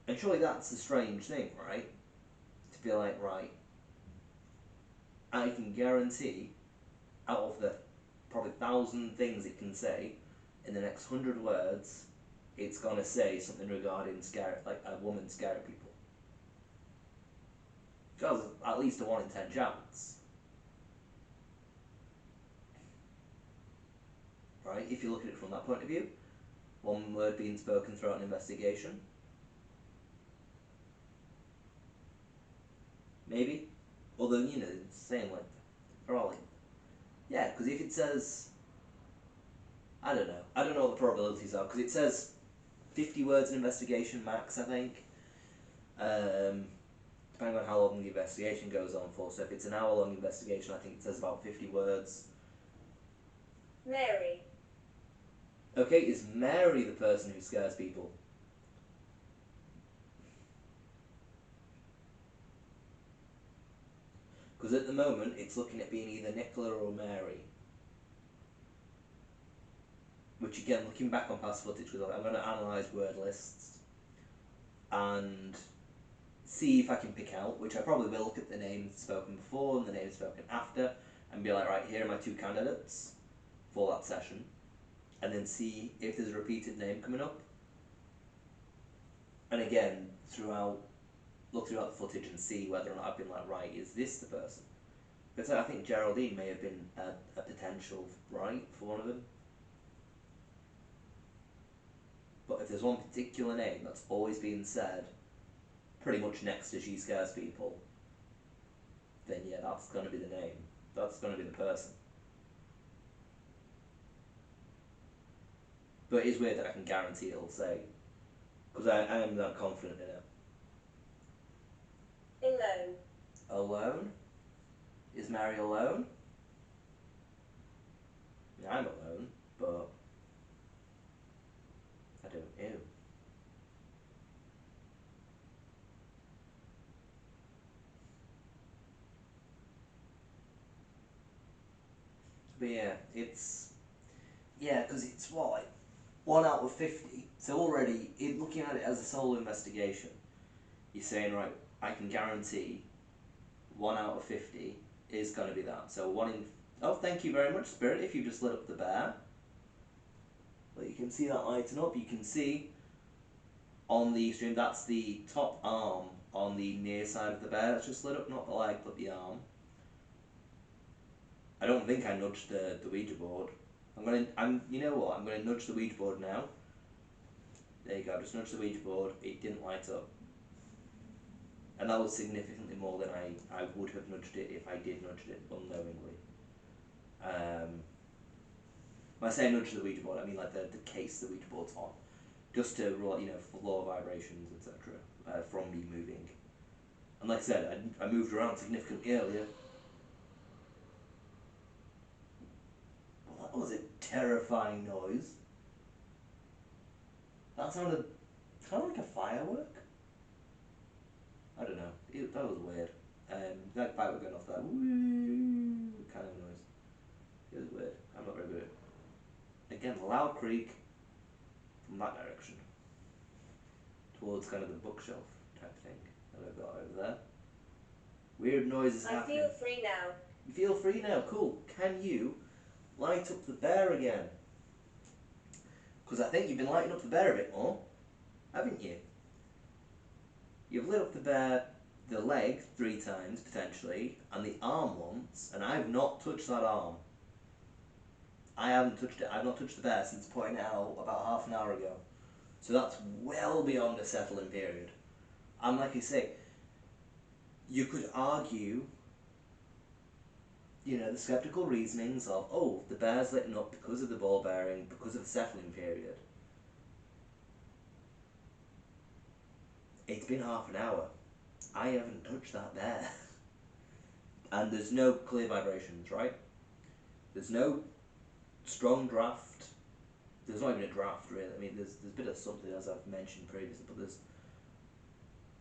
And surely that's a strange thing, right? To be like, right, I can guarantee out of the probably 1,000 things it can say in the next 100 words, it's gonna say something regarding scare, like a woman scaring people. Because at least a 1 in 10 chance, right? If you look at it from that point of view, one word being spoken throughout an investigation, maybe. Although it's saying like they're all like, yeah, because if it says, I don't know what the probabilities are because it says 50 words an investigation max, I think. Um, Depending on how long the investigation goes on for. So if it's an hour-long investigation, I think it says about 50 words. Mary. Okay, is Mary the person who scares people? Because at the moment, it's looking at being either Nicola or Mary. Which again, looking back on past footage, because I'm going to analyse word lists and see if I can pick out, which I probably will look at the names spoken before and the names spoken after, and be like, right, here are my two candidates for that session, and then see if there's a repeated name coming up. And again, look throughout the footage and see whether or not I've been like, right, is this the person? Because I think Geraldine may have been a potential right for one of them. But if there's one particular name that's always been said, pretty much next to she scares people, then yeah, that's going to be the name. That's going to be the person. But it is weird that I can guarantee it'll say, because I am that confident in it. Alone. Alone? Is Mary alone? I mean, I'm alone, but I don't know. But because it's what, like 1 out of 50. So already, looking at it as a solo investigation, you're saying, right, I can guarantee 1 out of 50 is going to be that. So one in. Oh, thank you very much, Spirit. If you just lit up the bear, well, you can see that lighting up. You can see on the stream that's the top arm on the near side of the bear that's just lit up, not the leg, but the arm. I don't think I nudged the Ouija board. You know what? I'm gonna nudge the Ouija board now. There you go. Just nudge the Ouija board. It didn't light up, and that was significantly more than I would have nudged it if I did nudge it unknowingly. When I say nudge the Ouija board, I mean like the case the Ouija board's on, just to for lower vibrations, etc. From me moving. And like I said, I moved around significantly earlier. Well, that was a terrifying noise. That sounded kind of like a firework. I don't know. That was weird. That firework going off, that woo kind of noise. It was weird. I'm not very good at it. Again, loud creak from that direction towards kind of the bookshelf type thing that I've got over there. Weird noises happening. I feel free now. You feel free now. Cool. Can you light up the bear again? Because I think you've been lighting up the bear a bit more, haven't you? You've lit up the leg 3 times potentially, and the arm once, and I've not touched that arm. I haven't touched it. I've not touched the bear since putting it out about half an hour ago. So that's well beyond a settling period. And like I say, you could argue, the skeptical reasonings of, oh, the bear's lit up because of the ball bearing, because of the settling period. It's been half an hour. I haven't touched that bear. And there's no clear vibrations, right? There's no strong draft. There's not even a draft, really. I mean, there's a bit of something, as I've mentioned previously, but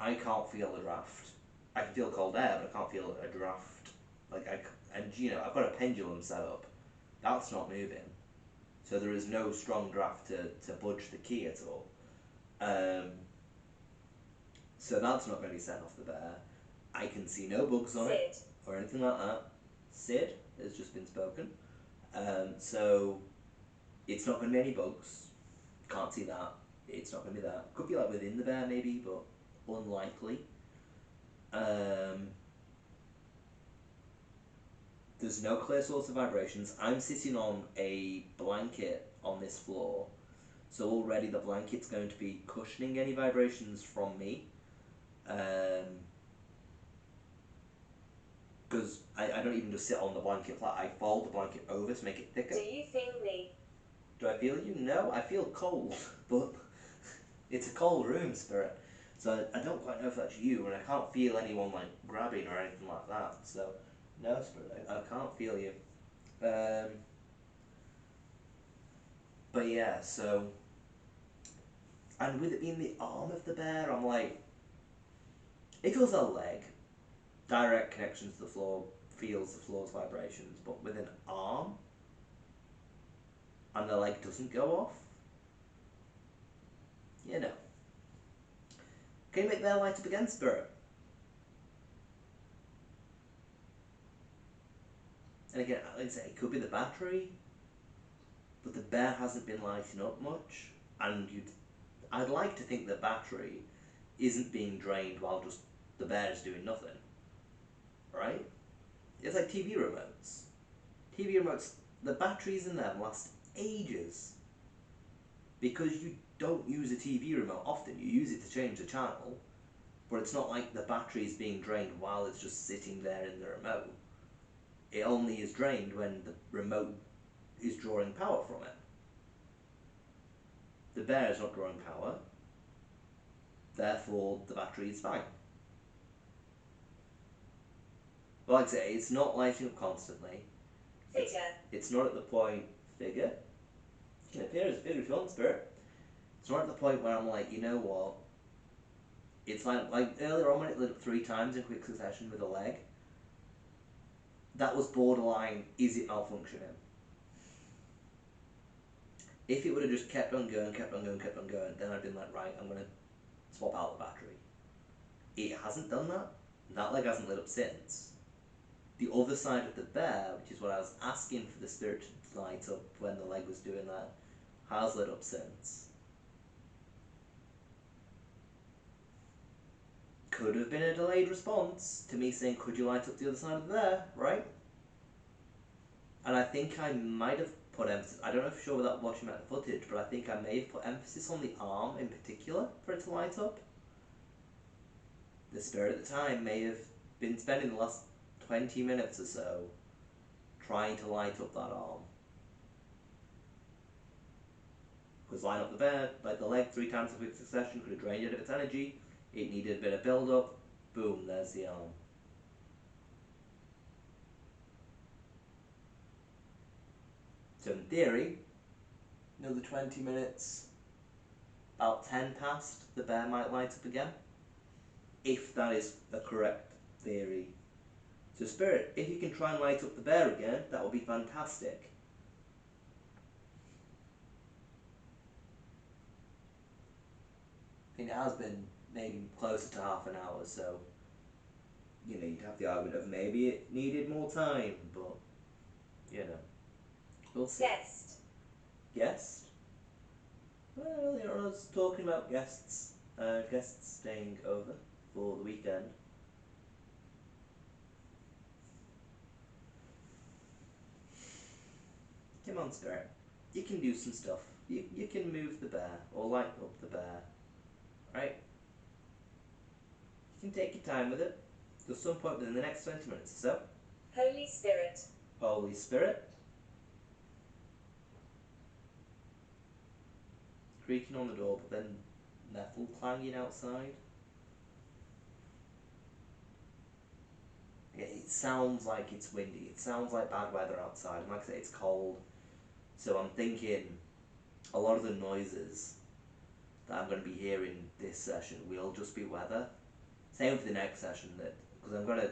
I can't feel a draft. I can feel cold air, but I can't feel a draft. I've got a pendulum set up. That's not moving. So there is no strong draft to budge the key at all. So that's not going to be sent off the bear. I can see no bugs on it or anything like that. Sid has just been spoken. So it's not going to be any bugs. Can't see that. It's not going to be that. Could be like within the bear maybe, but unlikely. There's no clear source of vibrations. I'm sitting on a blanket on this floor, so already the blanket's going to be cushioning any vibrations from me. Because I don't even just sit on the blanket, like I fold the blanket over to make it thicker. Do you feel me? Do I feel you? No, I feel cold, but it's a cold room, Spirit. So I don't quite know if that's you, and I can't feel anyone like grabbing or anything like that. So no, Spirit, I can't feel you. But yeah, so, and with it being the arm of the bear, I'm like, if it was a leg, direct connection to the floor, feels the floor's vibrations, but with an arm, and the leg doesn't go off, you know. Can you make their light up again, Spirit? And again, like I say, it could be the battery, but the bear hasn't been lighting up much, and I'd like to think the battery isn't being drained while just the bear is doing nothing, right? It's like TV remotes. TV remotes, the batteries in them last ages because you don't use a TV remote often. You use it to change the channel, but it's not like the battery is being drained while it's just sitting there in the remote. It only is drained when the remote is drawing power from it. The bear is not drawing power, therefore the battery is fine. But like I say, it's not lighting up constantly. It's not at the point, figure. You can appear as a figure if you want, Spirit. It's not at the point where I'm like, you know what? It's like earlier on when it lit up 3 times in quick succession with a leg. That was borderline, is it malfunctioning? If it would have just kept on going, then I'd been like, right, I'm going to swap out the battery. It hasn't done that. That leg hasn't lit up since. The other side of the bear, which is what I was asking for the spirit to light up when the leg was doing that, has lit up since. Could have been a delayed response to me saying, could you light up the other side of the bear, right? And I think I might have put emphasis, I don't know for sure without watching back the footage, but I think I may have put emphasis on the arm in particular for it to light up. The spirit at the time may have been spending the last 20 minutes or so trying to light up that arm. Because line up the bear, like the leg 3 times in quick succession, could have drained it of its energy. It needed a bit of build up. Boom, there's the arm. So in theory, another 20 minutes, about 10 past, the bear might light up again. If that is a correct theory. So Spirit, if you can try and light up the bear again, that would be fantastic. I mean, it has been maybe closer to half an hour, so you know, you'd have the argument of maybe it needed more time, but you know, we'll see. Guest? Well, you know, I was talking about guests staying over for the weekend. Come on, Spirit. You can do some stuff. You can move the bear or light up the bear, right? You can take your time with it. At some point within the next 20 minutes or so. Holy Spirit. Holy Spirit. Creaking on the door, but then metal clanging outside. It sounds like it's windy. It sounds like bad weather outside. And like I say, it's cold. So I'm thinking a lot of the noises that I'm going to be hearing this session will just be weather. Same for the next session, because I'm going to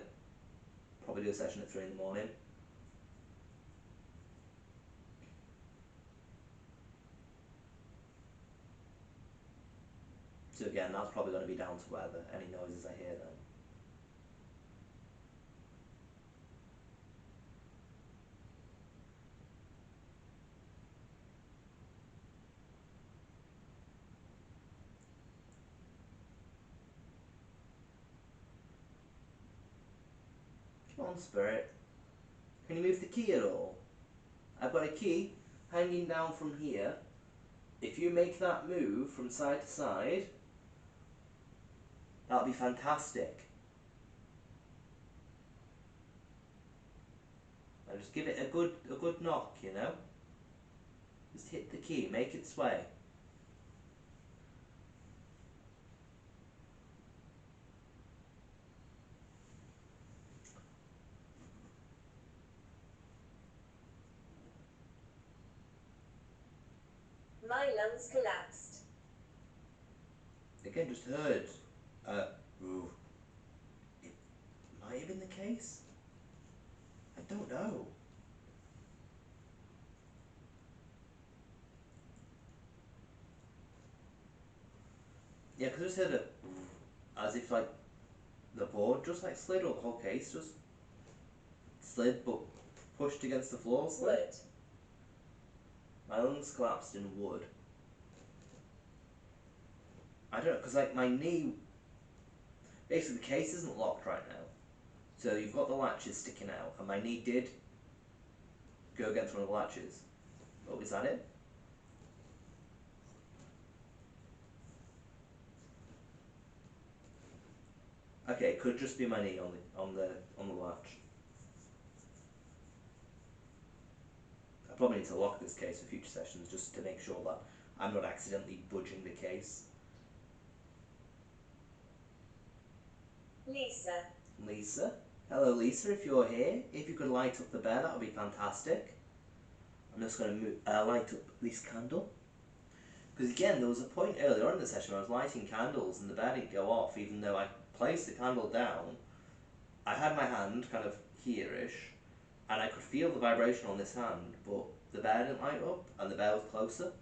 probably do a session at 3 in the morning. So again, that's probably going to be down to weather, any noises I hear then. Come on, Spirit. Can you move the key at all? I've got a key hanging down from here. If you make that move from side to side, that'll be fantastic. Now just give it a good knock, you know? Just hit the key, make it sway. My lungs collapsed. Again, just heard. Ooh. It might have been the case. I don't know. Yeah, because I just heard a as if like the board just like slid, or the whole case just slid, but pushed against the floor. Slid. Wood. My lungs collapsed in wood. I don't know, because like my knee, basically the case isn't locked right now, so you've got the latches sticking out, and my knee did go against one of the latches. Oh, is that it? Okay, it could just be my knee on the latch. I probably need to lock this case for future sessions just to make sure that I'm not accidentally budging the case. Lisa. Lisa? Hello Lisa, if you're here, if you could light up the bed, that would be fantastic. I'm just going to light up this candle. Because again, there was a point earlier on in the session where I was lighting candles and the bed didn't go off, even though I placed the candle down. I had my hand kind of here-ish, and I could feel the vibration on this hand, but the bear didn't light up, and the bear was closer.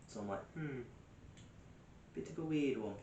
So I'm like, bit of a weird one.